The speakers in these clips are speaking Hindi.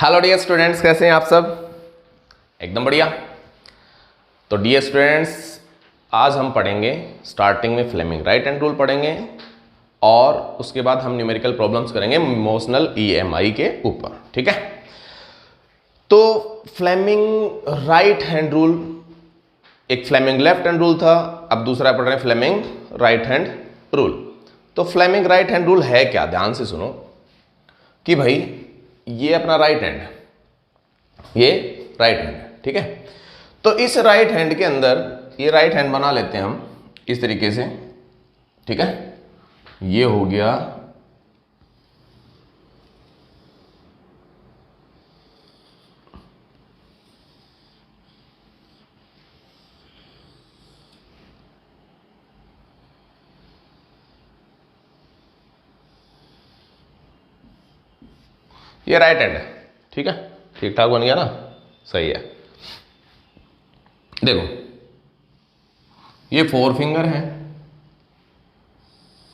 हेलो डियर स्टूडेंट्स, कैसे हैं आप सब? एकदम बढ़िया। तो डियर स्टूडेंट्स, आज हम पढ़ेंगे स्टार्टिंग में फ्लेमिंग राइट हैंड रूल पढ़ेंगे और उसके बाद हम न्यूमेरिकल प्रॉब्लम्स करेंगे मोशनल ईएमआई के ऊपर। ठीक है, तो फ्लेमिंग राइट हैंड रूल, एक फ्लेमिंग लेफ्ट हैंड रूल था, अब दूसरा पढ़ रहे हैं फ्लेमिंग राइट हैंड रूल। तो फ्लेमिंग राइट हैंड रूल है क्या? ध्यान से सुनो कि भाई ये अपना राइट हैंड, ये राइट हैंड, ठीक है। तो इस राइट हैंड के अंदर ये राइट हैंड बना लेते हैं हम इस तरीके से, ठीक है। ये हो गया ये राइट हैंड है, ठीक है। ठीक ठाक बन गया ना? सही है। देखो ये फोर फिंगर है,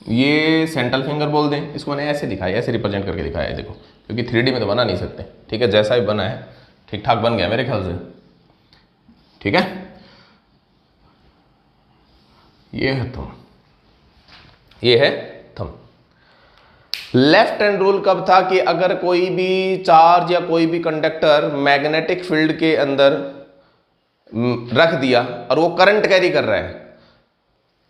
ये सेंट्रल फिंगर बोल दें इसको, मैंने ऐसे दिखाया, ऐसे रिप्रेजेंट करके दिखाया है। देखो क्योंकि 3D में तो बना नहीं सकते, ठीक है। जैसा भी बना है ठीक ठाक बन गया मेरे ख्याल से, ठीक है। ये है थंब, ये है थंब। लेफ्ट हैंड रूल कब था कि अगर कोई भी चार्ज या कोई भी कंडक्टर मैग्नेटिक फील्ड के अंदर रख दिया और वो करंट कैरी कर रहा है,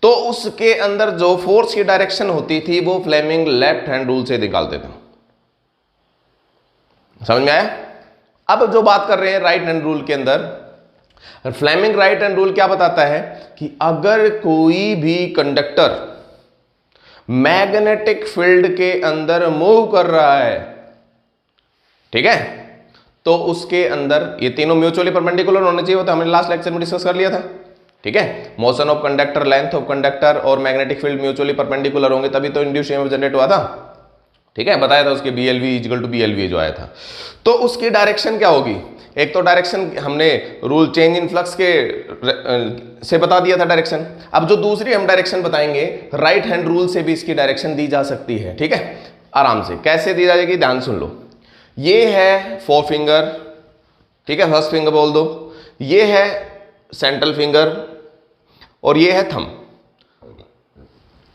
तो उसके अंदर जो फोर्स की डायरेक्शन होती थी वो फ्लेमिंग लेफ्ट हैंड रूल से निकालते थे। समझ में आया? अब जो बात कर रहे हैं राइट हैंड रूल के अंदर, फ्लेमिंग राइट हैंड रूल क्या बताता है कि अगर कोई भी कंडक्टर मैग्नेटिक फील्ड के अंदर मूव कर रहा है, ठीक है, तो उसके अंदर ये तीनों म्यूचुअली परपेंडिकुलर होने चाहिए। होता हमने लास्ट लेक्चर में डिस्कस कर लिया था, ठीक है। Motion of conductor, length of conductor और मैग्नेटिक फील्ड म्यूचुअली परपेंडिकुलर होंगे तभी तो इंड्यूस्ड ईएमएफ जनरेट हुआ था, ठीक है। बताया था उसके BLV इक्वल टू BLV जो आया था। तो उसकी डायरेक्शन क्या होगी? एक तो डायरेक्शन हमने रूल चेंज इन फ्लक्स के से बता दिया था डायरेक्शन। अब जो दूसरी हम डायरेक्शन बताएंगे, राइट हैंड रूल से भी इसकी डायरेक्शन दी जा सकती है, ठीक है। आराम से कैसे दी जाएगी, ध्यान सुन लो। ये है फोर फिंगर, ठीक है, फर्स्ट फिंगर बोल दो। ये है सेंट्रल फिंगर और ये है थंब।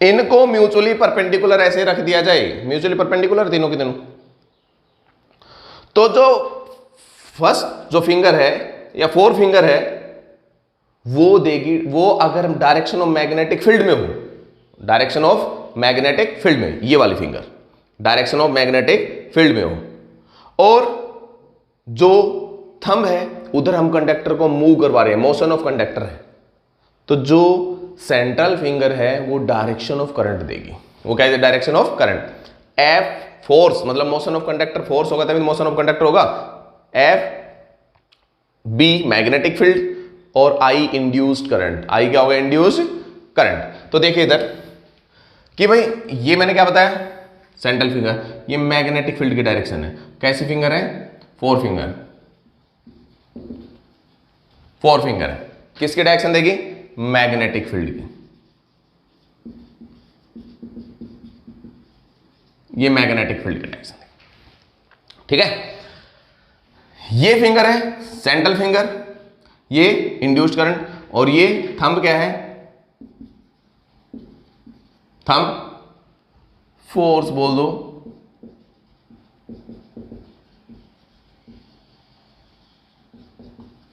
इनको म्यूचुअली परपेंडिकुलर ऐसे रख दिया जाए, म्यूचुअली परपेंडिकुलर तीनों के तीनों। तो जो फर्स्ट जो फिंगर है या फोर फिंगर है वो देगी, वो अगर डायरेक्शन ऑफ मैग्नेटिक फील्ड में हो, डायरेक्शन ऑफ मैग्नेटिक फील्ड में, ये वाली finger direction of magnetic field में हो, और जो थंब है उधर हम कंडक्टर को मूव करवा रहे हैं, मोशन ऑफ कंडक्टर है, तो जो सेंट्रल फिंगर है वो डायरेक्शन ऑफ करंट देगी। वो क्या है? Direction of current. F force मतलब मोशन ऑफ कंडक्टर, फोर्स होगा तभी मोशन ऑफ कंडक्टर होगा। F B मैग्नेटिक फील्ड और I इंड्यूस्ड करंट। I क्या होगा? Induced current. तो देखिए इधर कि भाई ये मैंने क्या बताया, सेंट्रल फिंगर, ये मैग्नेटिक फील्ड की डायरेक्शन है। कैसी फिंगर है? फोर फिंगर, फोर फिंगर है। किसकी डायरेक्शन देगी? मैग्नेटिक फील्ड की। ये मैग्नेटिक फील्ड की डायरेक्शन देगी, ठीक है। ये फिंगर है सेंट्रल फिंगर, ये इंड्यूस्ड करंट, और ये थंब क्या है? थंब फोर्स बोल दो,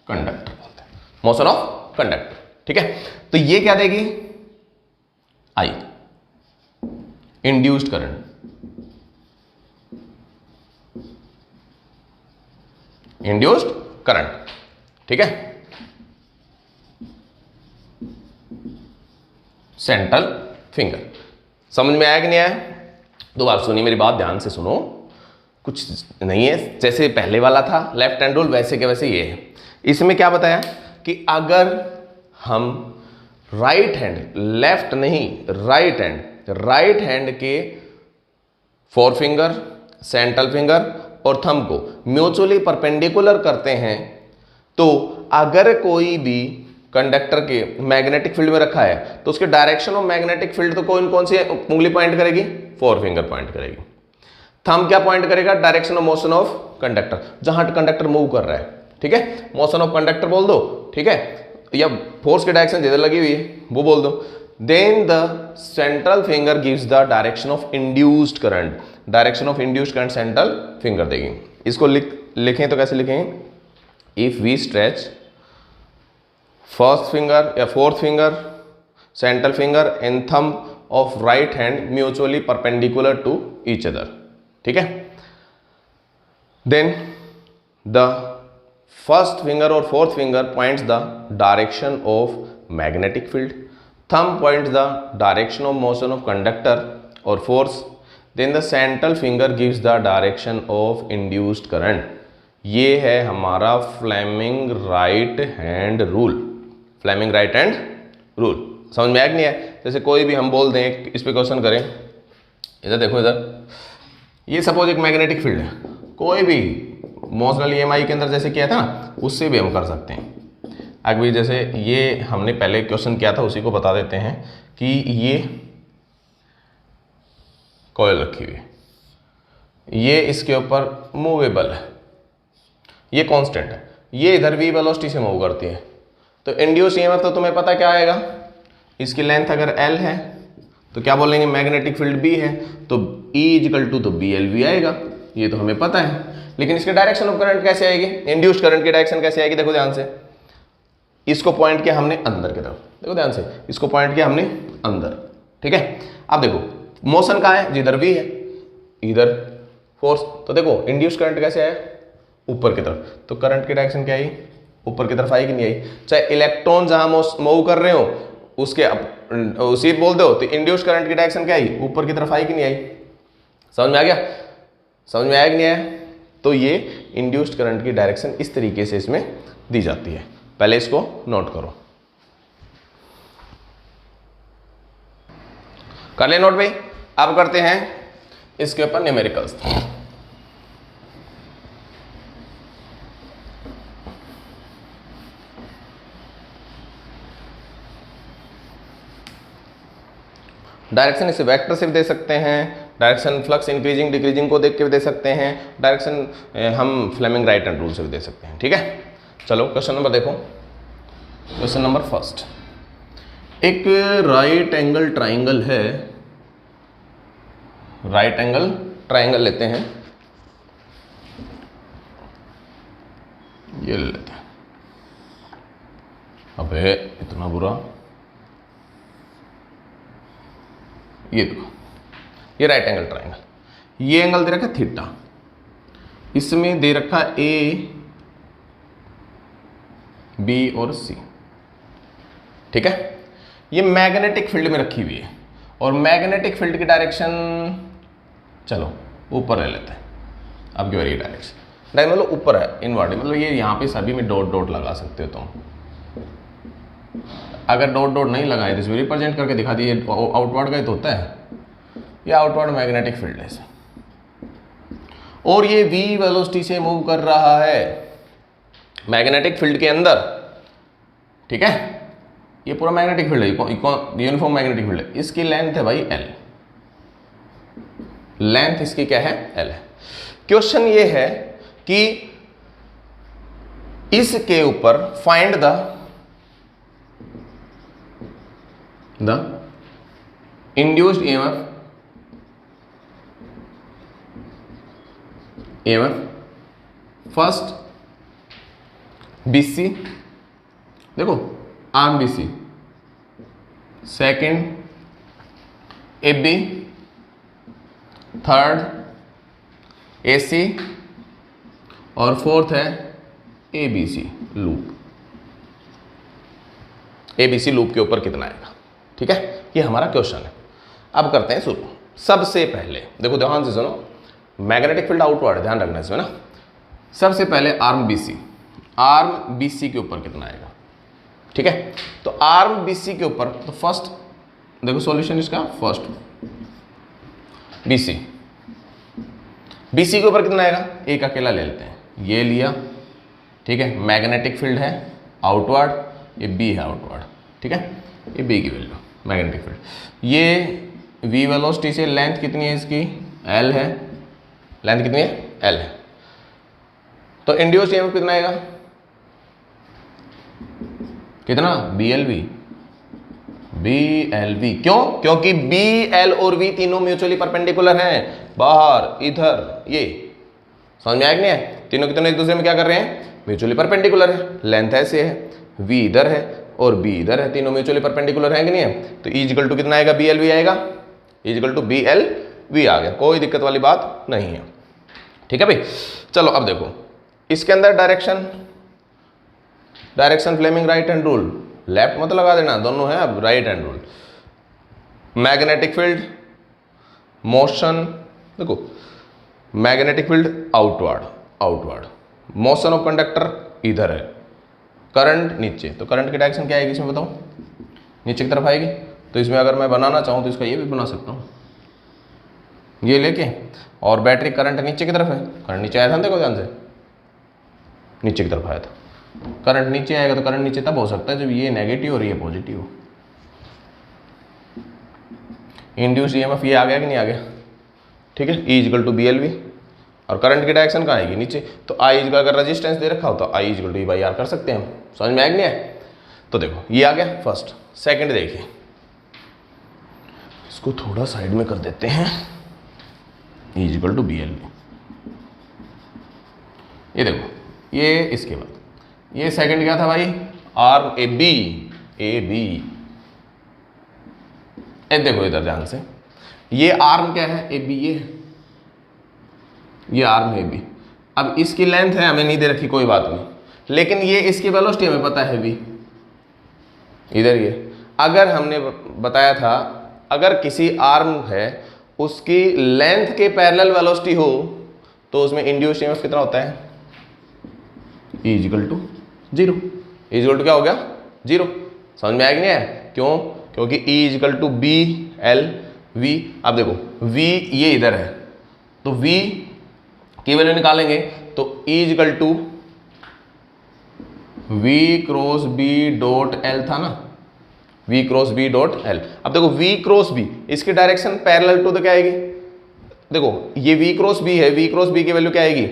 कंडक्टर बोलते हैं, मोशन ऑफ कंडक्टर, ठीक है। तो ये क्या देगी? I induced current, induced current, ठीक है। Central finger. समझ में आया कि नहीं आया? दोबारा सुनिए मेरी बात, ध्यान से सुनो। कुछ नहीं है, जैसे पहले वाला था लेफ्ट हैंड रूल वैसे के वैसे ये है। इसमें क्या बताया कि अगर हम राइट हैंड, लेफ्ट नहीं राइट हैंड के फोर फिंगर, सेंट्रल फिंगर और थंब को म्यूचुअली परपेंडिकुलर करते हैं, तो अगर कोई भी कंडक्टर के मैग्नेटिक फील्ड में रखा है तो उसके डायरेक्शन ऑफ मैग्नेटिक फील्ड तो कौन कौन सी उंगली पॉइंट करेगी? फोर फिंगर पॉइंट करेगी। थंब क्या पॉइंट करेगा? Direction of motion of conductor, जहां कंडक्टर मूव कर रहा है, ठीक है, मोशन ऑफ कंडक्टर बोल दो, ठीक है, या फोर्स की डायरेक्शन जिधर लगी हुई है वो बोल दो। Then the central finger gives the direction of induced current, direction of induced current central finger देगी। इसको लिखें तो कैसे लिखेंगे? If we stretch first finger या fourth finger, central finger and thumb of right hand mutually perpendicular to each other, ठीक है, देन द फर्स्ट फिंगर और fourth finger points the direction of magnetic field, thumb points the direction of motion of conductor और force, then the central finger gives the direction of induced current. ये है हमारा Fleming right hand rule, Fleming right hand rule. समझ में आया नहीं है? जैसे कोई भी हम बोल दें, इस पे क्वेश्चन करें, इधर देखो, इधर ये सपोज एक मैग्नेटिक फील्ड है, कोई भी मोशनल ईएमआई के अंदर जैसे किया था ना, उससे भी हम कर सकते हैं। अभी जैसे ये हमने पहले क्वेश्चन किया था, उसी को बता देते हैं कि ये कॉइल रखी हुई है, ये इसके ऊपर मूवेबल है, ये कांस्टेंट है, ये इधर v वेलोसिटी से मूव करती है, तो इंड्यूस ईएमएफ तो तुम्हें पता क्या आएगा, इसकी लेंथ अगर l है तो क्या बोलेंगे, मैग्नेटिक फील्ड b है तो E इजिकल टू तो BLV आएगा, ये तो हमें पता है। लेकिन इसके डायरेक्शन ऑफ करंट कैसे आएगी, इंड्यूस्ड करंट की डायरेक्शन कैसे आएगी? देखो ध्यान से, इसको पॉइंट किया हमने अंदर की तरफ, देखो ध्यान से, इसको पॉइंट किया हमने अंदर, ठीक है। अब देखो मोशन कहाँ है, जिधर v है, इधर फोर्स, तो देखो इंड्यूस्ड करंट कैसे आया, ऊपर की तरफ, तो करंट की डायरेक्शन क्या आई, ऊपर की तरफ आई कि नहीं आई? चाहे इलेक्ट्रॉन जहां मूव कर रहे हो उसके उसी बोल दो, तो इंड्यूस्ड करंट की डायरेक्शन क्या आई, ऊपर की तरफ आई कि नहीं आई? समझ में आ गया? समझ में आया कि नहीं आया? तो ये इंड्यूस्ड करंट की डायरेक्शन इस तरीके से इसमें दी जाती है, पहले इसको नोट करो, कर ले नोट भाई। अब करते हैं इसके ऊपर न्यूमेरिकल्स। डायरेक्शन इसे वेक्टर से भी दे सकते हैं, डायरेक्शन फ्लक्स इंक्रीजिंग डिक्रीजिंग को देख के भी दे सकते हैं, डायरेक्शन हम फ्लेमिंग राइट हैंड रूल से भी दे सकते हैं, ठीक है। चलो क्वेश्चन नंबर देखो, क्वेश्चन नंबर फर्स्ट, एक राइट एंगल ट्राइंगल है, राइट एंगल ट्राइंगल लेते हैं, ये ले लेते हैं, अबे इतना बुरा, ये देखो, ये राइट एंगल ट्राइंगल, ये एंगल दे रखा है थीटा, इसमें दे रखा ए बी और सी, ठीक है। ये मैग्नेटिक फील्ड में रखी हुई है और मैग्नेटिक फील्ड की डायरेक्शन चलो ऊपर ले लेते हैं, अब की बारी डायरेक्शन मतलब ऊपर है, इनवर्ड, मतलब ये यहाँ पे सभी में डॉट डॉट लगा सकते हो तुम, अगर डॉट डॉट नहीं लगाए तो इसमें रिप्रेजेंट करके दिखा दिए, आउटवर्ड का तो होता है, ये आउटवर्ड मैग्नेटिक फील्ड है इसे, और ये v वेलोसिटी से मूव कर रहा है मैग्नेटिक फील्ड के अंदर, ठीक है, ये पूरा मैग्नेटिक फील्ड है, यूनिफॉर्म मैग्नेटिक फील्ड है, इसकी लेंथ है भाई l, लेंथ इसकी क्या है, l है। क्वेश्चन ये है कि इसके ऊपर find the induced EMF first BC, देखो arm BC, second AB, third AC और फोर्थ है ABC लूप, ABC लूप के ऊपर कितना आएगा, ठीक है, ये हमारा क्वेश्चन है। अब करते हैं शुरू। सबसे पहले देखो ध्यान से सुनो, मैग्नेटिक फील्ड आउटवर्ड ध्यान रखना इसमें ना। सबसे पहले आर्म BC के ऊपर कितना आएगा, ठीक है। तो आर्म BC के ऊपर, तो फर्स्ट देखो सॉल्यूशन इसका, फर्स्ट BC के ऊपर कितना आएगा, एक अकेला ले लेते हैं, ये लिया, ठीक है, मैग्नेटिक फील्ड है आउटवर्ड, ये B है आउटवर्ड, ठीक है, ये B की वैल्यू मैग्नेटिक फील्ड, ये v वेलोसिटी से लेंथ कितनी है इसकी, l है, लेंथ कितनी है, एल है। तो इंड्यूस्ड ईएमएफ कितना आएगा, कितना, BLV। BLV क्यों, क्योंकि BL और V तीनों म्यूचुअली परपेंडिकुलर हैं, बाहर इधर, ये समझ में आया कि नहीं है, तीनों के तीनों एक दूसरे में क्या कर रहे हैं, म्यूचुअली परपेंडिकुलर है। लेंथ ऐसे है, V इधर है और B इधर है, तीनों म्यूचुअली परपेंडिकुलर है कि नहीं है। तो E इक्वल टू कितना आएगा, BLV आएगा, E इक्वल टू BLV आ गया, कोई दिक्कत वाली बात नहीं है। ठीक है भाई, चलो अब देखो इसके अंदर direction Fleming right hand rule, left मत लगा देना, दोनों है अब right hand rule. Magnetic field motion, देखो magnetic field outward, motion of conductor इधर है, करंट नीचे, तो करंट की डायरेक्शन क्या आएगी इसमें बताओ, नीचे की तरफ आएगी। तो इसमें अगर मैं बनाना चाहूँ तो इसका ये भी बना सकता हूँ, ये लेके, और बैटरी करंट नीचे की तरफ है, करंट नीचे आया था ना, देखो ध्यान से, नीचे की तरफ आया था, करंट नीचे आएगा तो करंट नीचे तब हो सकता है जब ये नेगेटिव और ये पॉजिटिव हो। इंड्यूस्ड ईएमएफ ये आ गया कि नहीं आ गया, ठीक है। E इक्वल टू BLV, और करंट की डायरेक्शन कहाँ आएगी, नीचे। तो I का अगर रेजिस्टेंस दे रखा हो तो I इक्वल टू E/R कर सकते हैं हम, समझ में आया कि नहीं है। तो देखो ये आ गया फर्स्ट। सेकंड देखिए, इसको थोड़ा साइड में कर देते हैं, E इक्वल टू BLV। ये देखो, ये इसके बाद ये सेकंड क्या था भाई, आर्म AB। देखो इधर ध्यान से, ये आर्म क्या है, AB, ये आर्म है AB। अब इसकी लेंथ है हमें नहीं दे रखी, कोई बात नहीं, लेकिन ये इसकी वेलोसिटी हमें पता है V, इधर ये। अगर हमने बताया था अगर किसी आर्म है उसकी लेंथ के पैरेलल वेलोसिटी हो तो उसमें इंड्यूस्ड ईएमएफ कितना होता है, E equal to 0। E equal to क्या हो गया, 0। समझ में आया कि नहीं आया, क्यों, क्योंकि E इक्वल टू BLV। अब देखो V ये इधर है, तो V की वैल्यू निकालेंगे तो E equal to V cross B dot L था ना, V cross B dot L। अब देखो V क्रॉस B, इसकी डायरेक्शन पैरेलल टू तो क्या आएगी, देखो ये V क्रॉस B है, V क्रॉस B की वैल्यू क्या आएगी,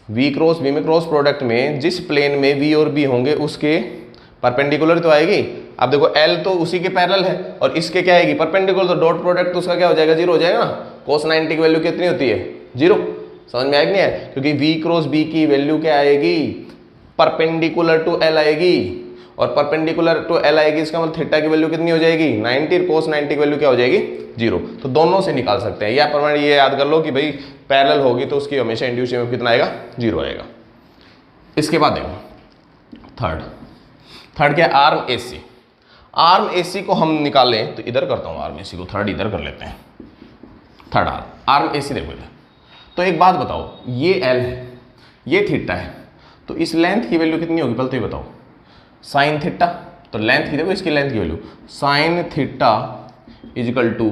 V क्रॉस B में क्रॉस प्रोडक्ट में जिस प्लेन में V और B होंगे उसके परपेंडिकुलर तो आएगी। अब देखो L तो उसी के पैरेलल है और इसके क्या आएगी, परपेंडिकुलर, तो डॉट प्रोडक्ट तो उसका क्या हो जाएगा, 0 हो जाएगा ना। cos 90 की वैल्यू कितनी होती है, 0। समझ में आएगी नहीं है, क्योंकि V क्रॉस B की वैल्यू क्या आएगी, परपेंडिकुलर टू L आएगी, और परपेंडिकुलर टू L आएगी, इसका मतलब थीटा की वैल्यू कितनी हो जाएगी, 90, cos 90 की वैल्यू क्या हो जाएगी, 0। तो दोनों से निकाल सकते हैं, या प्रमाण ये याद कर लो कि भाई पैरेलल होगी तो उसकी हमेशा इंड्यूस्ड ईएमएफ कितना आएगा, 0 आएगा। इसके बाद देखो थर्ड क्या है, आर्म AC। आर्म AC को हम निकालें तो इधर करता हूँ, आर्म AC को थर्ड इधर कर लेते हैं, थर्ड आर्म AC देखो इधर। तो एक बात बताओ, ये L है, ये थीटा है, तो इस लेंथ की वैल्यू कितनी होगी पहले तो ये बताओ, साइन थीटा। तो लेंथ की देखो, इसकी लेंथ की value sine theta is equal to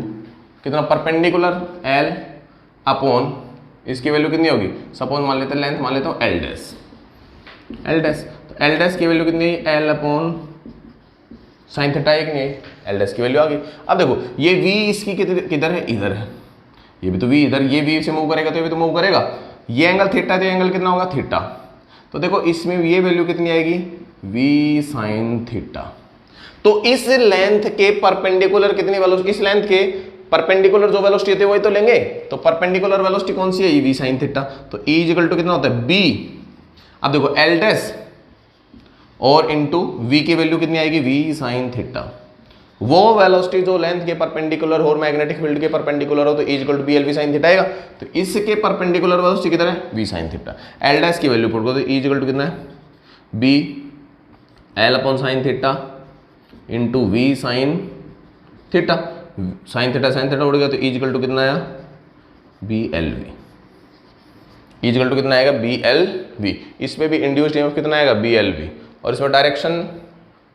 कितना, परपेंडिकुलर L अपॉन इसकी वैल्यू कितनी होगी, सपोज मान लेते हैं लेंथ मान लेता हूँ L डैश, तो L डैश की वैल्यू कितनी है, L अपॉन साइन थीटा एक नहीं है, L डैश की वैल्यू आ गई। अब देखो ये V इसकी किधर है, इधर है, ये भी तो V इधर, ये V से मूव करेगा तो ये भी तो मूव करेगा, ये एंगल थीटा तो ये एंगल कितना होगा, थीटा। तो देखो इसमें ये वैल्यू कितनी आएगी, V साइन थीटा। तो इस लेंथ के परपेंडिकुलर कितनी वेलोसिटी, इस लेंथ के परपेंडिकुलर जो वेलोसिटी होती है वही तो लेंगे, तो परपेंडिकुलर वेलोसिटी कौन सी है, V साइन थीटा। तो E इक्वल टू कितना होता है, B। अब देखो L डैश और इनटू V की वैल्यू कितनी आएगी, V साइन थीटा। वो वेलोसिटी जो लेंथ के परपेंडिकुलर हो और मैग्नेटिक फील्ड के परपेंडिकुलर हो तो E equal to BLV sine theta आएगा। तो इसके परपेंडिकुलर वेलोसिटी कितना है, V sine theta. L dash की वैल्यू पुट करो तो E इक्वल टू कितना है, B L upon sine theta into V sine theta. Sine theta उड़ गया तो E इक्वल टू कितना आया, BLV। E इक्वल टू कितना आएगा, BLV। इसमें भी इंड्यूस्ड ईएमएफ कितना आएगा, BLV। और इसमें direction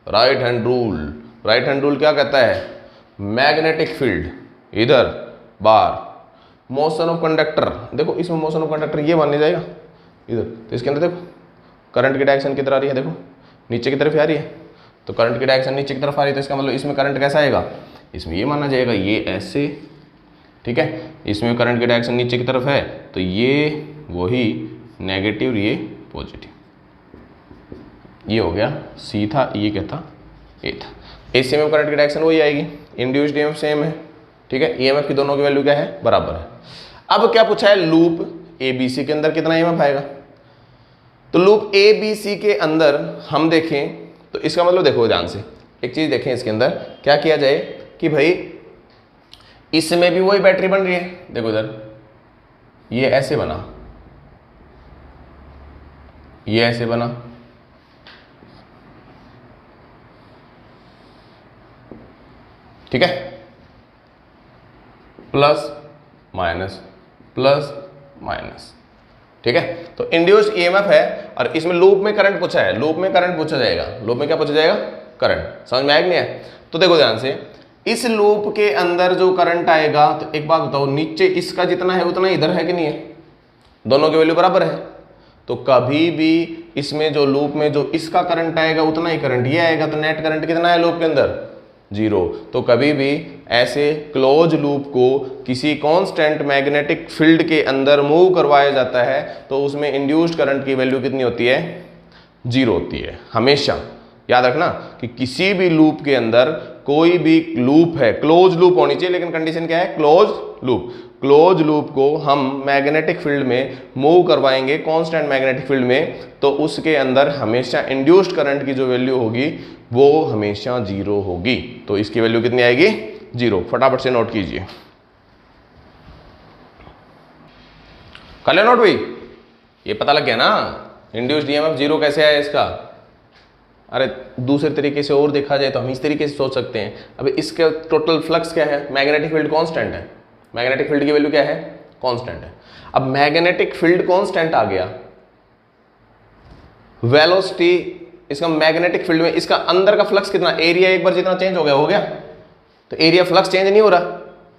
right hand rule, right hand rule क्या कहता है, मैग्नेटिक फील्ड इधर बार, मोशन ऑफ कंडक्टर, देखो इसमें मोशन ऑफ कंडक्टर ये मानने जाएगा इधर, तो इसके अंदर देखो करंट की डायरेक्शन किधर आ रही है, देखो नीचे की तरफ आ रही है, तो करंट की डायरेक्शन नीचे की तरफ आ रही है, तो इसका मतलब इसमें करंट कैसा आएगा, इसमें ये माना जाएगा, ये ऐसे, ठीक है, इसमें करंट की डायरेक्शन नीचे की तरफ है तो ये वही नेगेटिव, ये पॉजिटिव, ये हो गया सी था, ये क्या था, ए था। एसी में करंट की डायरेक्शन वही आएगी, इंड्यूस्ड ईएमएफ सेम है, ठीक है। ईएमएफ की दोनों की वैल्यू क्या है, बराबर है। अब क्या पूछा है, लूप एबीसी के अंदर कितना ईएमएफ आएगा। तो लूप एबीसी के अंदर हम देखें तो इसका मतलब देखो ध्यान से एक चीज देखें, इसके अंदर क्या किया जाए कि भाई इसमें भी वही बैटरी बन रही है, देखो इधर ये ऐसे बना, ये ऐसे बना, ठीक है, प्लस माइनस प्लस माइनस, ठीक है। तो इंड्यूस्ड ईएमएफ है और इसमें लूप में करंट पूछा है, लूप में करंट पूछा जाएगा, लूप में क्या पूछा जाएगा, करंट। समझ में आएगा नहीं है? तो देखो ध्यान से, इस लूप के अंदर जो करंट आएगा, तो एक बात बताओ, नीचे इसका जितना है उतना इधर है कि नहीं है, दोनों की वैल्यू बराबर है। तो कभी भी इसमें जो लूप में जो इसका करंट आएगा उतना ही करंट ये आएगा, तो नेट करंट कितना है लूप के अंदर, 0। तो कभी भी ऐसे क्लोज लूप को किसी कांस्टेंट मैग्नेटिक फील्ड के अंदर मूव करवाया जाता है तो उसमें इंड्यूस्ड करंट की वैल्यू कितनी होती है, 0 होती है। हमेशा याद रखना कि किसी भी लूप के अंदर, कोई भी लूप है, क्लोज लूप होनी चाहिए, लेकिन कंडीशन क्या है, क्लोज लूप। क्लोज लूप को हम मैग्नेटिक फील्ड में मूव करवाएंगे, कांस्टेंट मैग्नेटिक फील्ड में, तो उसके अंदर हमेशा इंड्यूस्ड करंट की जो वैल्यू होगी वो हमेशा 0 होगी। तो इसकी वैल्यू कितनी आएगी, 0। फटाफट से नोट कीजिए, कर ले नोट भाई। ये पता लग गया ना इंड्यूस्ड ईएमएफ 0 कैसे आया इसका। अरे दूसरे तरीके से और देखा जाए तो हम इस तरीके से सोच सकते हैं, अभी इसका टोटल फ्लक्स क्या है, मैग्नेटिक फील्ड कांस्टेंट है, मैग्नेटिक फील्ड की वैल्यू क्या है, कांस्टेंट है। अब मैग्नेटिक फील्ड कांस्टेंट आ गया, वेलोसिटी इसका मैग्नेटिक फील्ड में, इसका अंदर का फ्लक्स कितना, एरिया एक बार जितना चेंज हो गया, तो एरिया फ्लक्स चेंज नहीं हो रहा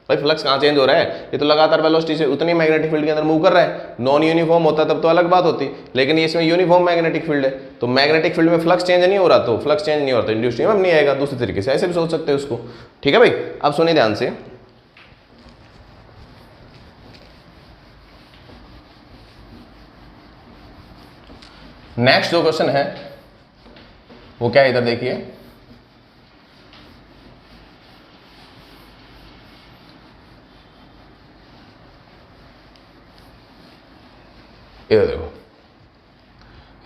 भाई, फ्लक्स कहाँ चेंज हो रहा है, ये तो लगातार वेलोसिटी से उतनी मैग्नेटिक फील्ड के अंदर मूव कर रहा है। नॉन यूनिफॉर्म होता तब तो अलग बात होती, लेकिन ये इसमें यूनिफॉर्म मैग्नेटिक फील्ड है, तो मैग्नेटिक फील्ड में फ्लक्स चेंज नहीं हो रहा, तो फ्लक्स चेंज नहीं हो रहा तो इंड्यूस्ड ईएमएफ नहीं आएगा। दूसरे तरीके से ऐसे भी सोच सकते हैं उसको, ठीक है भाई। अब सुनिए ध्यान से, नेक्स्ट जो क्वेश्चन है वो क्या है, इधर देखिए, इधर देखो,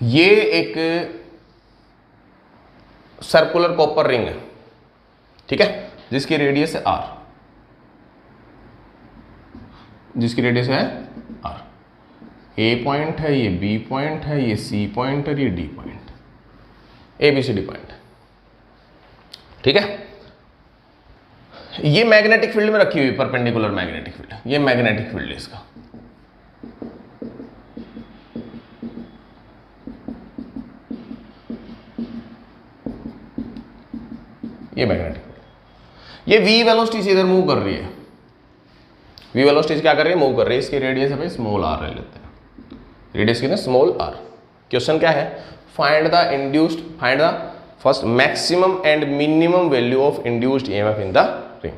ये एक सर्कुलर कॉपर रिंग है, ठीक है, जिसकी रेडियस है r, जिसकी रेडियस है r। ए पॉइंट है, ये बी पॉइंट है, ये सी पॉइंट है, ये D point, A B C D point, ठीक है। ये मैग्नेटिक फील्ड में रखी हुई, परपेंडिकुलर मैग्नेटिक फील्ड, ये मैग्नेटिक फील्ड है इसका, ये मैग्नेटिक फील्ड, ये v वेलोसिटी से इधर मूव कर रही है, v वेलोसिटी से क्या कर रही है, मूव कर रही है। इसकी रेडियस है भाई स्मॉल r ले लेते हैं, रेडियस कितने, स्मॉल r। क्वेश्चन क्या है, find the first maximum and minimum value of induced EMF in the ring,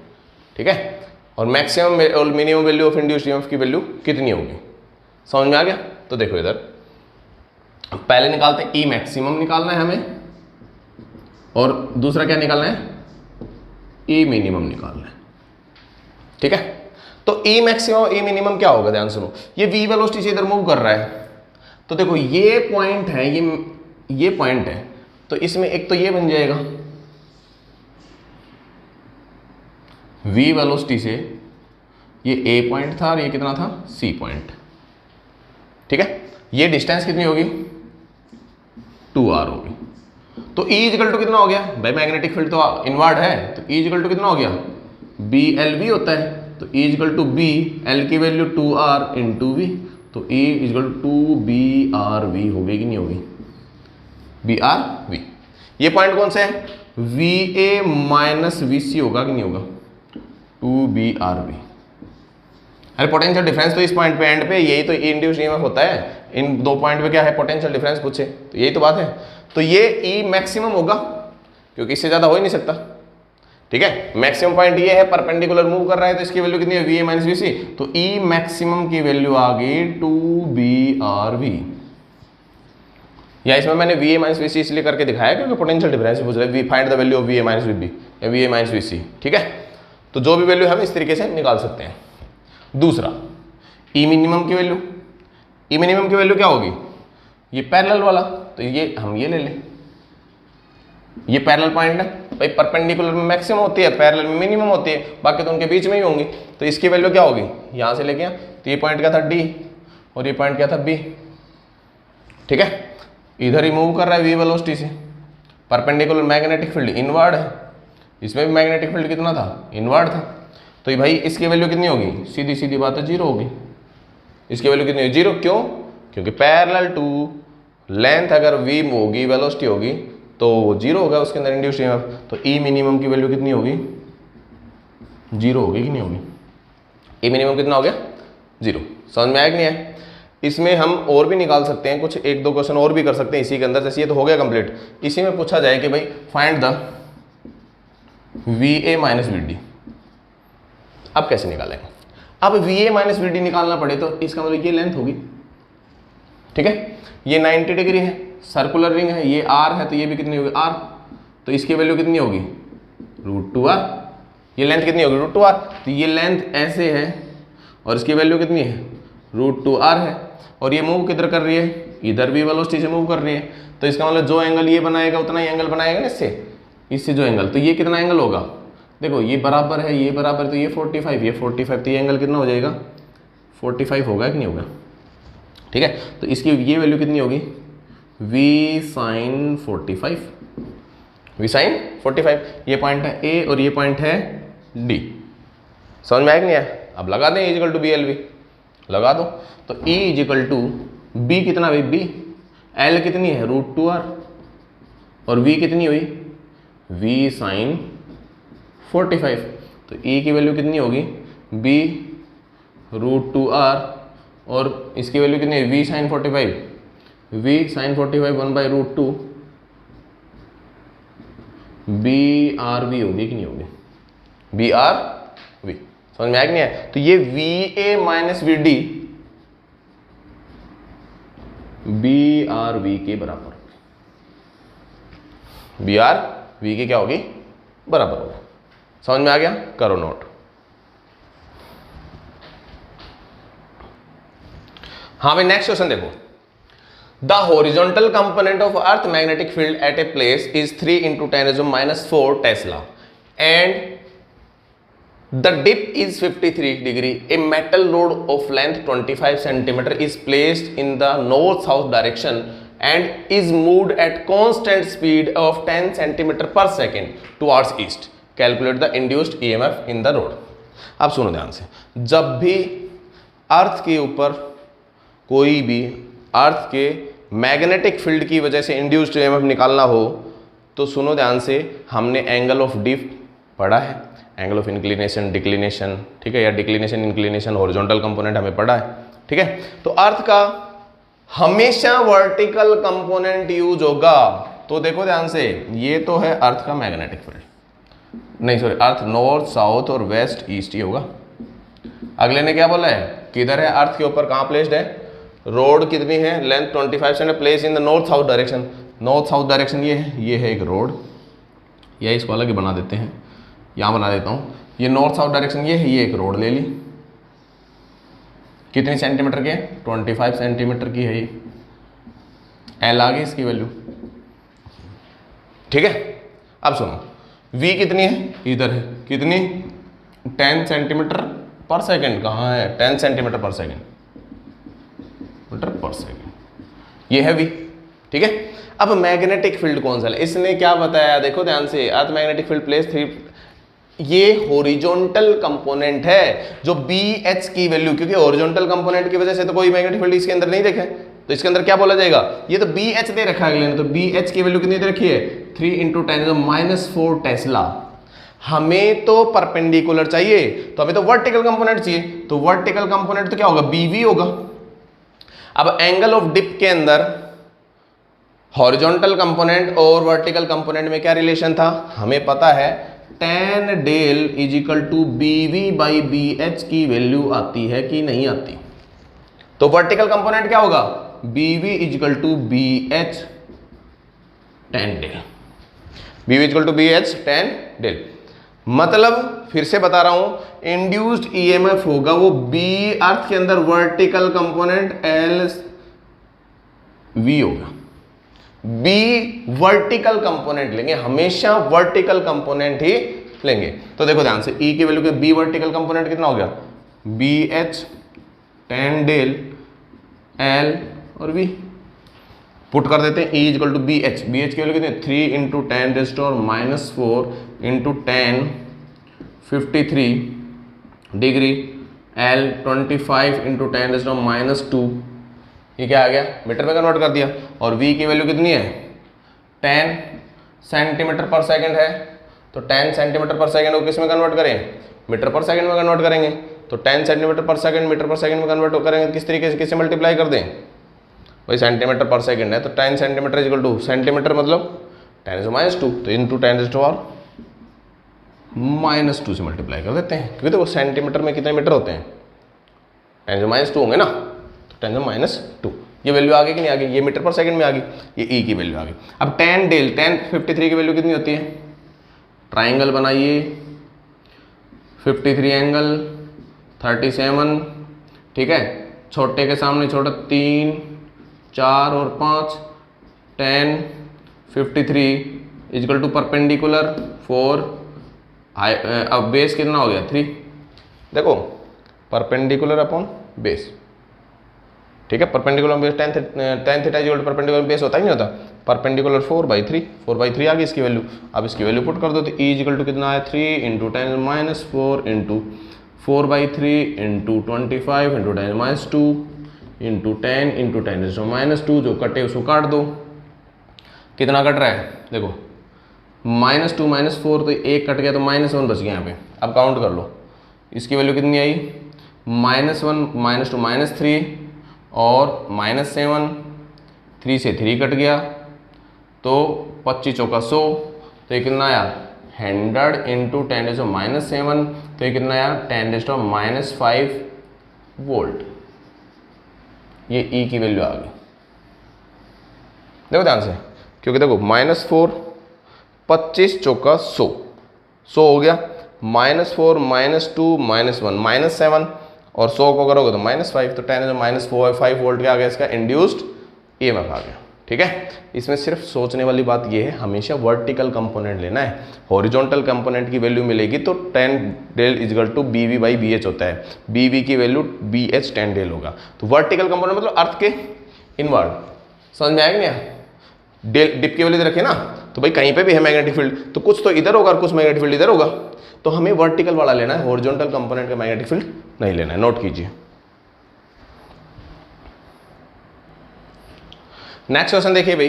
ठीक है। और मैक्सिमम और minimum value of induced EMF की वैल्यू कितनी होगी, समझ में आ गया। तो देखो इधर पहले निकालते हैं, ई मैक्सिमम निकालना है हमें, और दूसरा क्या निकालना है, ई मिनिमम निकालना है, ठीक है। तो ई मैक्सिमम ई मिनिमम क्या होगा, ध्यान सुनो, ये वी वेलोसिटी से इधर मूव कर रहा है, तो देखो ये पॉइंट है, ये पॉइंट है, तो इसमें एक तो ये बन जाएगा, वी वेलोसिटी से ये ए पॉइंट था और ये कितना था, सी पॉइंट, ठीक है। ये डिस्टेंस कितनी होगी, 2r होगी। तो E इक्वल टू कितना हो गया भाई, मैग्नेटिक फील्ड तो इनवर्ड है, तो E इक्वल टू कितना हो गया, BLV होता है, तो E equal to B, L की वैल्यू 2R इंटू V, तो E इक्वल टू BRV होगी कि नहीं होगी, BRV। ये पॉइंट कौन सा है, VA माइनस VC होगा कि नहीं होगा, 2BRV। अरे पोटेंशियल डिफरेंस तो इस पॉइंट पे एंड पे, यही तो इंड्यूस्ड ईएमएफ होता है, इन दो पॉइंट पे क्या है, पोटेंशियल डिफरेंस पूछे, तो यही तो बात है। तो ये ई मैक्सिमम होगा क्योंकि इससे ज़्यादा हो ही नहीं सकता, ठीक है। मैक्सिमम पॉइंट ये है, परपेंडिकुलर मूव कर रहा है तो इसकी वैल्यू कितनी है, वी ए माइनस वी सी। तो ई मैक्सिमम की वैल्यू आ गई 2BRV, या इसमें मैंने V A minus V C इसलिए करके दिखाया क्योंकि पोटेंशियल डिफरेंस पूछ रहे, we find the value of V A minus V B या V A minus V C. ठीक है, तो जो भी वैल्यू हम इस तरीके से निकाल सकते हैं। दूसरा, ई मिनिमम की वैल्यू, ई मिनिमम की वैल्यू क्या होगी, ये पैरेलल वाला, तो ये हम ये ले लें, ये पैरेलल पॉइंट है भाई, परपेंडिकुलर में मैक्सिमम होती है, पैरेलल में मिनिमम होती है, बाकी तो उनके बीच में ही होंगी। तो इसकी वैल्यू क्या होगी, यहाँ से लेके तो ये पॉइंट क्या था डी और ये पॉइंट क्या था बी। ठीक है, इधर ही मूव कर रहा है वी वेलोसिटी से, परपेंडिकुलर मैग्नेटिक फील्ड इनवर्ड है, इसमें भी मैग्नेटिक फील्ड कितना था, इनवर्ड था। तो ये भाई इसकी वैल्यू कितनी होगी, सीधी सीधी बात है जीरो होगी। इसकी वैल्यू कितनी होगी, जीरो। क्यों, क्योंकि पैरेलल टू लेंथ अगर वी होगी, वेलोसिटी होगी, तो वो जीरो होगा उसके अंदर इंड्यूस्ड ईएमएफ। तो ई मिनिमम की वैल्यू कितनी होगी, जीरो होगी कि नहीं होगी। ई मिनिमम कितना हो गया, जीरो। समझ में आया कि नहीं है। इसमें हम और भी निकाल सकते हैं, कुछ एक दो क्वेश्चन और भी कर सकते हैं इसी के अंदर। जैसे ये तो हो गया कंप्लीट, इसी में पूछा जाए कि भाई find the V A minus V D. अब कैसे निकालेंगे, अब V A minus V D निकालना पड़े तो इसका मतलब ये लेंथ होगी। ठीक है, ये 90 डिग्री है, सर्कुलर रिंग है, ये आर है, तो ये भी कितनी होगी आर। तो इसकी वैल्यू कितनी होगी, √2r। ये लेंथ कितनी होगी, √2r। तो ये लेंथ ऐसे है और इसकी वैल्यू कितनी है, √2r है। और ये मूव किधर कर रही है, इधर भी वेलोसिटी से मूव कर रही है। तो इसका मतलब जो एंगल ये बनाएगा उतना ही एंगल बनाएगा ना इससे जो एंगल, तो ये कितना एंगल होगा, देखो ये बराबर है, ये बराबर, तो ये 45, ये 45, तो ये एंगल कितना हो जाएगा, 45 होगा कि नहीं होगा। ठीक है, तो इसकी ये वैल्यू कितनी होगी, v sin 45, v sin 45। ये पॉइंट है ए और ये पॉइंट है डी। समझ में आया कि नहीं आया। अब लगा दें equal to B L V, लगा दो। तो E इजिकल टू बी कितना भाई, बी, एल कितनी है √2r और v कितनी हुई, v sin 45। तो E की वैल्यू कितनी होगी, b √2r और इसकी वैल्यू कितनी है, v sin 45, v sin 45 1/√2 BRV होगी कि नहीं होगी, BRV। समझ में आया कि नहीं है। तो ये VA माइनस VD BRV के बराबर होगी, BRV के क्या होगी, बराबर होगा। समझ में आ गया, करो नोट। हाँ भाई, नेक्स्ट क्वेश्चन देखो। The horizontal component of earth magnetic field at a place is 3 × 10⁻⁴ Tesla and the dip is 53 degree. A metal rod of length 25 centimeter is placed in the north-south direction and is moved at constant speed of 10 centimeter per second towards east. Calculate the induced EMF in the rod. अब सुनो ध्यान से, जब भी अर्थ के ऊपर कोई भी अर्थ के मैग्नेटिक फील्ड की वजह से इंड्यूस्ड EMF निकालना हो तो सुनो ध्यान से, हमने एंगल ऑफ डिप पढ़ा है, एंगल ऑफ इंक्लिनेशन डिक्लिनेशन, ठीक है, या डिक्लिनेशन इंक्लिनेशन हॉरिजॉन्टल कंपोनेंट हमें पढ़ा है। ठीक है, तो अर्थ का हमेशा वर्टिकल कंपोनेंट यूज होगा। तो देखो ध्यान से, ये तो है अर्थ का मैग्नेटिक फील्ड, नहीं सॉरी, अर्थ नॉर्थ साउथ और वेस्ट ईस्ट ही होगा। अगले ने क्या बोला है, किधर है अर्थ के ऊपर, कहाँ प्लेस्ड है, रोड कितनी है, length 25 centimetre, place in the north south direction. North south direction ये है एक रोड, या इसको अलग ही बना देते हैं, यहाँ बना देता हूँ, ये नॉर्थ साउथ डायरेक्शन ये है, ये एक रोड ले ली, कितनी सेंटीमीटर की है, 25 सेंटीमीटर की है ये, एल आ गई इसकी वैल्यू। ठीक है, अब सुनो, v कितनी है, इधर है, कितनी, 10 सेंटीमीटर पर सेकेंड, कहाँ है, 10 सेंटीमीटर पर सेकेंड, मीटर पर सेकेंड, ये है v। ठीक है, अब मैग्नेटिक फील्ड कौन सा है, इसने क्या बताया, देखो ध्यान से, अर्थ मैग्नेटिक फील्ड प्लेस 3, ये हॉरिजॉन्टल कंपोनेंट है, जो BH की वैल्यू, क्योंकि हॉरिजॉन्टल कंपोनेंट की वजह से तो कोई मैग्नेटिक फील्ड इसके अंदर नहीं देखे, तो इसके अंदर क्या बोला जाएगा, ये तो BH दे रखा है अगले ने, तो BH की वैल्यू कितनी दे रखी है, 3 × 10⁻⁴ टेस्ला। हमें तो परपेंडिकुलर चाहिए, तो हमें तो वर्टिकल कंपोनेंट चाहिए, तो वर्टिकल कंपोनेंट तो क्या होगा, BV होगा। अब एंगल ऑफ डिप के अंदर हॉरिजॉन्टल कंपोनेंट और वर्टिकल कंपोनेंट में क्या रिलेशन था, हमें पता है tan del is equal to BV by BH की वैल्यू आती है कि नहीं आती? तो वर्टिकल कंपोनेंट क्या होगा? BV is equal to BH tan del, BV is equal to BH tan del. मतलब फिर से बता रहा हूं, इंड्यूस्ड ईएमएफ होगा वो B अर्थ के अंदर वर्टिकल कंपोनेंट LV होगा। B वर्टिकल कंपोनेंट लेंगे, हमेशा वर्टिकल कंपोनेंट ही लेंगे। तो देखो ध्यान से, E की वैल्यू के B वर्टिकल कंपोनेंट कितना हो गया? BH tan डेल L और V पुट कर देते हैं। E equal to BH, BH की वैल्यू कितनी है? 3 into ten raise to power minus 4 into ten 53 degree, L 25 into ten raise to power minus 2, ये क्या आ गया? मीटर में कन्वर्ट कर दिया। और V की वैल्यू कितनी है? 10 सेंटीमीटर पर सेकंड है, तो 10 सेंटीमीटर पर सेकंड को किस में कन्वर्ट करें? मीटर पर सेकंड में कन्वर्ट करेंगे। तो 10 सेंटीमीटर पर सेकंड मीटर पर सेकंड में कन्वर्ट करेंगे किस तरीके से, किससे मल्टीप्लाई कर दें? भाई सेंटीमीटर पर सेकंड है तो 10 सेंटीमीटर इक्वल टू सेंटीमीटर मतलब 10⁻², तो इंटू 10⁻⁻² से मल्टीप्लाई कर देते हैं, क्योंकि देखो सेंटीमीटर में कितने मीटर होते हैं? 10⁻² होंगे ना, तो 10⁻²। ये वैल्यू आ गई कि नहीं आ गई? ये मीटर पर सेकंड में आ गई, ये E की वैल्यू आ गई। अब tan डेल, tan 53 की वैल्यू कितनी होती है? ट्राइंगल बनाइए, 53 एंगल 37, ठीक है, छोटे के सामने छोटा 3 4 और 5, tan 53 इक्वल टू परपेंडिकुलर 4, अब बेस कितना हो गया? 3। देखो परपेंडिकुलर अपॉन बेस, ठीक है, perpendicular base tan theta equal to perpendicular base होता ही नहीं होता। परपेंडिकुलर 4/3, 4/3 आ गई इसकी वैल्यू। अब इसकी वैल्यू पुट कर दो तो E इक्वल टू कितना है? 3 into 10⁻⁴ into 4/3 into 25 into 10⁻² into 10 into 10⁻², जो कटे उसको काट दो। कितना कट रहा है? देखो -2 -4, तो एक कट गया तो -1 बच गया यहाँ पे। अब काउंट कर लो, इसकी वैल्यू कितनी आई? -1 -2 -3 और -7, 3 से 3 कट गया तो 25 चौका 100, तो ये कितना आया? 100 इंटू 10⁻⁻7, तो ये कितना आया? 10⁻⁻5 वोल्ट। ये E की वैल्यू आ गई। देखो ध्यान से, क्योंकि देखो -4 25 चौका 100 हो गया, -4 -2 -1 -7 और 100 को करोगे तो -5, तो 10⁻⁻5 वोल्ट क्या आ गया? इसका इंड्यूस्ड ईएमएफ आ गया। ठीक है, इसमें सिर्फ सोचने वाली बात यह है, हमेशा वर्टिकल कंपोनेंट लेना है। हॉरिजॉन्टल कंपोनेंट की वैल्यू मिलेगी तो tan del equal to BV by BH होता है, BV की वैल्यू BH tan डेल होगा। तो वर्टिकल कंपोनेंट मतलब अर्थ के इनवर्ड। समझ में आएगा नहीं? डेल डिप की वैल्यू रखे ना, तो भाई कहीं पे भी है मैग्नेटिक फील्ड, तो कुछ तो इधर होगा और कुछ मैग्नेटिक फील्ड इधर होगा, तो हमें वर्टिकल वाला लेना है, हॉरिजॉन्टल कंपोनेंट का मैग्नेटिक फील्ड नहीं लेना है। नोट कीजिए। नेक्स्ट क्वेश्चन देखिए भाई,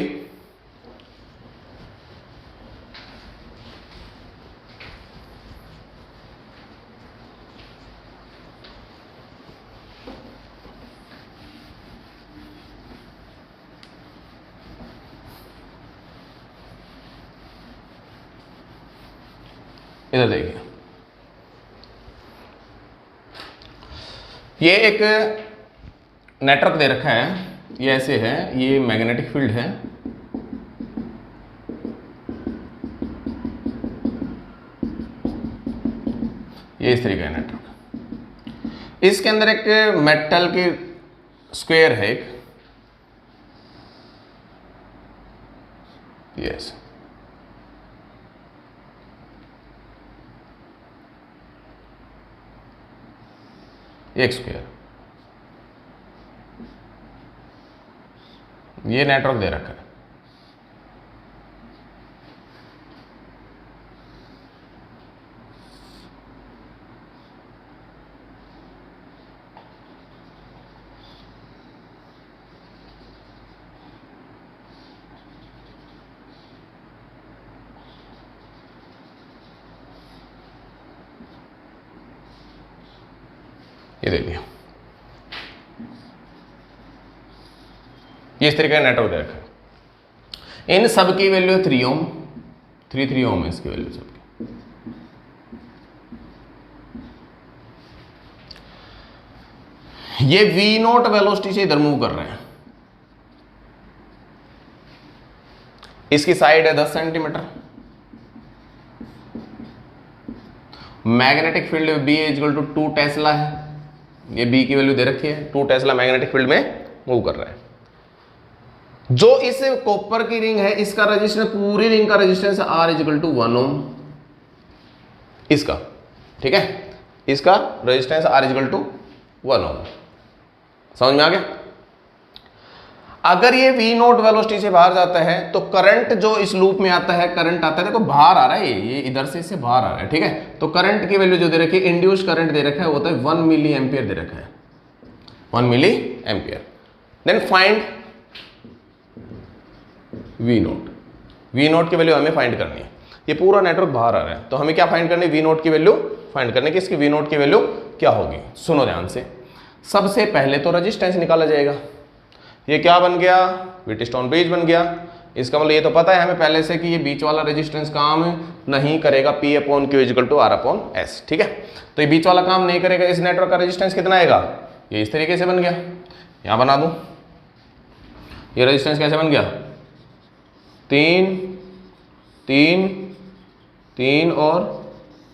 इधर देखिए, ये एक नेटवर्क दे रखा है, ये ऐसे है, ये मैग्नेटिक फील्ड है, ये इस तरीके का नेटवर्क। इसके अंदर एक मेटल की स्क्वायर है एक, यस, एक स्क्वायर, ये नेटवर्क दे रखा है। ये देखिए, ये इस तरीके का नेटवर्क दे रखा है। इन सब की वैल्यू 3 ओम, 3 ओम है इसकी वैल्यू सबकी। ये वी नोट वेलोसिटी से इधर मूव कर रहे हैं, इसकी साइड है 10 centimetre, magnetic field B equal to 2 tesla है, ये बी की वैल्यू दे रखी है, 2 टेस्ला मैग्नेटिक फील्ड में मूव कर रहा है। जो इस कॉपर की रिंग है इसका रेजिस्टेंस, पूरी रिंग का रेजिस्टेंस आर इक्वल टू 1 ओम, इसका, ठीक है, इसका रेजिस्टेंस आर इक्वल टू 1 ओम। समझ में आ गया? अगर ये वी नोट वेलोसिटी से बाहर जाता है तो करंट जो इस लूप में आता है, करंट आता है, देखो बाहर आ रहा है, ये इधर से इससे बाहर आ रहा है, ठीक है। तो करंट की वैल्यू जो दे रखी है, इंड्यूस करंट दे रखा है, वो तो 1 मिली एम्पियर दे रखा है, 1 milli ampere. Then find V naught, V naught की वैल्यू हमें फाइंड करनी है। ये पूरा नेटवर्क बाहर आ रहा है, तो हमें क्या फाइंड करनी है? वी नोट की वैल्यू फाइंड करने की। इसकी वी नोट की वैल्यू क्या होगी? सुनो ध्यान से। सबसे पहले तो रेजिस्टेंस निकाला जाएगा। ये क्या बन गया? व्हीटस्टोन ब्रिज बन गया। इसका मतलब ये तो पता है हमें पहले से कि ये बीच वाला रेजिस्टेंस काम नहीं करेगा, P upon Q equal to R upon S, ठीक है। तो ये बीच वाला काम नहीं करेगा। इस नेटवर्क का रेजिस्टेंस कितना आएगा? ये इस तरीके से बन गया, यहाँ बना दूं। ये रेजिस्टेंस कैसे बन गया? 3 3 3 और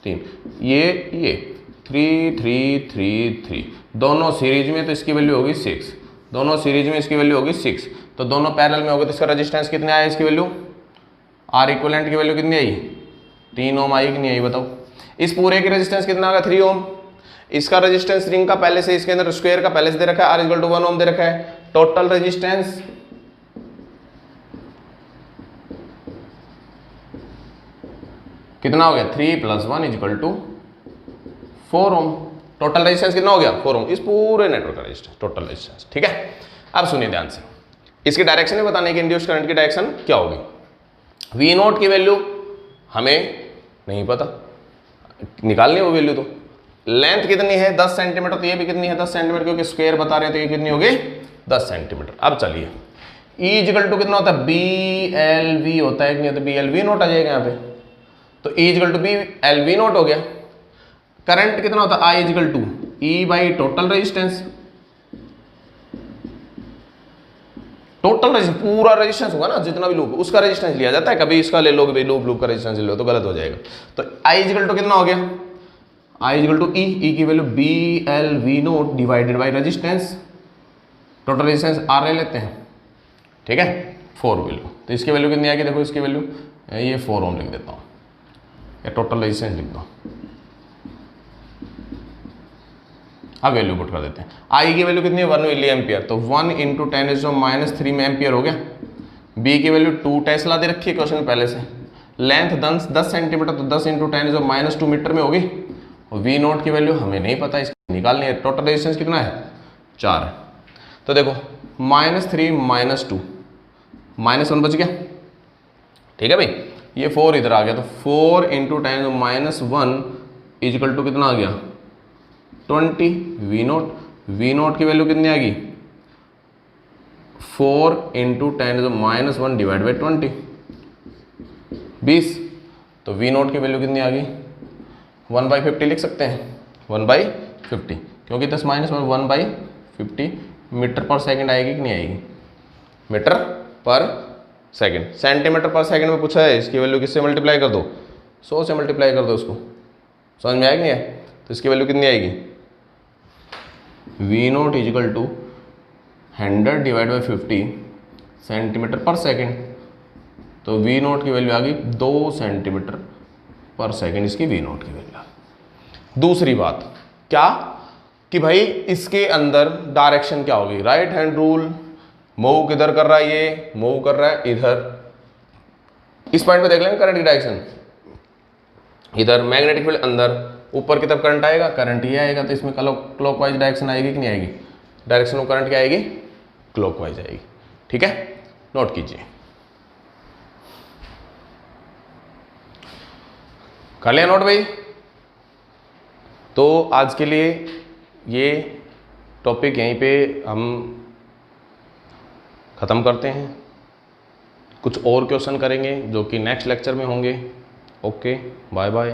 3, ये 3 3 3 3, दोनों सीरीज में, तो इसकी वैल्यू होगी 6, दोनों सीरीज में इसकी वैल्यू होगी 6, तो दोनों पैरेलल में होगी, तो इसका रेजिस्टेंस कितने आया? इसकी वैल्यू आर इक्विवेलेंट की वैल्यू कितनी आई? 3 ओम आई कि नहीं आई बताओ? इस पूरे की रेजिस्टेंस कितना आ गया? 3 ओम। इसका रेजिस्टेंस रिंग का पहले से, इसके अंदर स्क्वायर का पहले से दे रखा है, आर इक्वल टू 1 ओम दे रखा है। टोटल रेजिस्टेंस कितना हो गया? 3 + 1 equal to 4 ohm. Total resistance कितना हो गया? 4 ओम। इस पूरे नेटवर्क का रेजिस्टेंस, टोटल रेजिस्टेंस, ठीक है। अब सुनिए ध्यान से, इसकी डायरेक्शन भी बताने की, इंड्यूस करंट की डायरेक्शन क्या होगी। वी नोट की वैल्यू हमें नहीं पता, निकालनी है वो वैल्यू। तो लेंथ कितनी है? 10 सेंटीमीटर, तो ये भी कितनी है? 10 सेंटीमीटर, क्योंकि स्क्वायर बता रहे हैं, तो ये कितनी होगी? 10 सेंटीमीटर। अब चलिए, E इक्वल टू कितना होता है? BLV होता है कि नहीं होता? BLV नोट आ जाएगा यहाँ पे, तो E equal to BLV naught हो गया। करंट कितना होता है? I equal to E by total resistance. Total resistance, पूरा रेजिस्टेंस होगा ना, जितना भी लूप उसका रेजिस्टेंस लिया जाता है। कभी इसका ले लो, कभी लूप का रेजिस्टेंस ले लो, तो गलत हो जाएगा। तो I इक्वल टू कितना हो गया? I इक्वल टू E की value BLV note divided by resistance, total resistance R ले लेते हैं, ठीक है, 4 वैल्यू। तो इसकी वैल्यू कितनी आएगी? देखो इसकी वैल्यू, ये 4 ओम लिख देता हूँ, या टोटल रेजिस्टेंस लिख दो। अब वैल्यू पुट कर देते हैं। आई की वैल्यू कितनी है? 1 मिली एम्पियर, तो 1 × 10⁻³ में एम्पियर हो गया। बी की वैल्यू 2 टेस्ला दे रखी है क्वेश्चन में पहले से। लेंथ 10 सेंटीमीटर, तो 10 × 10⁻² मीटर में होगी। और वी नोट की वैल्यू हमें नहीं पता, इसकी निकालनी है। टोटल रेजिस्टेंस कितना है? 4 है। तो देखो -3 -2 -1 बच गया, ठीक है भाई। ये 4 इधर आ गया, तो 4 × 10⁻1 इक्वल टू कितना आ गया? 20 वी नोट। वी नोट की वैल्यू कितनी आ गई? 4 × 10⁻1 डिवाइड बाई 20, 20। तो वी नोट की वैल्यू कितनी आ गई? 1/50 लिख सकते हैं, 1/50, क्योंकि 10 - 1/50 मीटर पर सेकंड आएगी कि नहीं आएगी? मीटर पर सेकंड। सेंटीमीटर पर सेकंड में पूछा है, इसकी वैल्यू किससे मल्टीप्लाई कर दो? 100 से मल्टीप्लाई कर दो उसको। समझ में आएगी नहीं है? तो इसकी वैल्यू कितनी आएगी? V naught equal to 100 divide by 50 centimetre पर सेकंड। तो वी नोट की वैल्यू आ गई 2 सेंटीमीटर पर सेकंड, इसकी वी नोट की वैल्यू। दूसरी बात क्या कि भाई इसके अंदर डायरेक्शन क्या होगी? राइट हैंड रूल, मूव किधर कर रहा है? ये मूव कर रहा है इधर। इस पॉइंट पे देख लेंगे करंट की डायरेक्शन, इधर मैग्नेटिक फील्ड अंदर, ऊपर की तरफ करंट आएगा, करंट ये आएगा, तो इसमें क्लॉकवाइज डायरेक्शन आएगी कि नहीं आएगी? डायरेक्शन ऑफ करंट क्या आएगी? क्लॉकवाइज आएगी, ठीक है। नोट कीजिए, कर लिया नोट भाई? तो आज के लिए ये टॉपिक यहीं पे हम ख़त्म करते हैं। कुछ और क्वेश्चन करेंगे जो कि नेक्स्ट लेक्चर में होंगे। Okay, bye bye.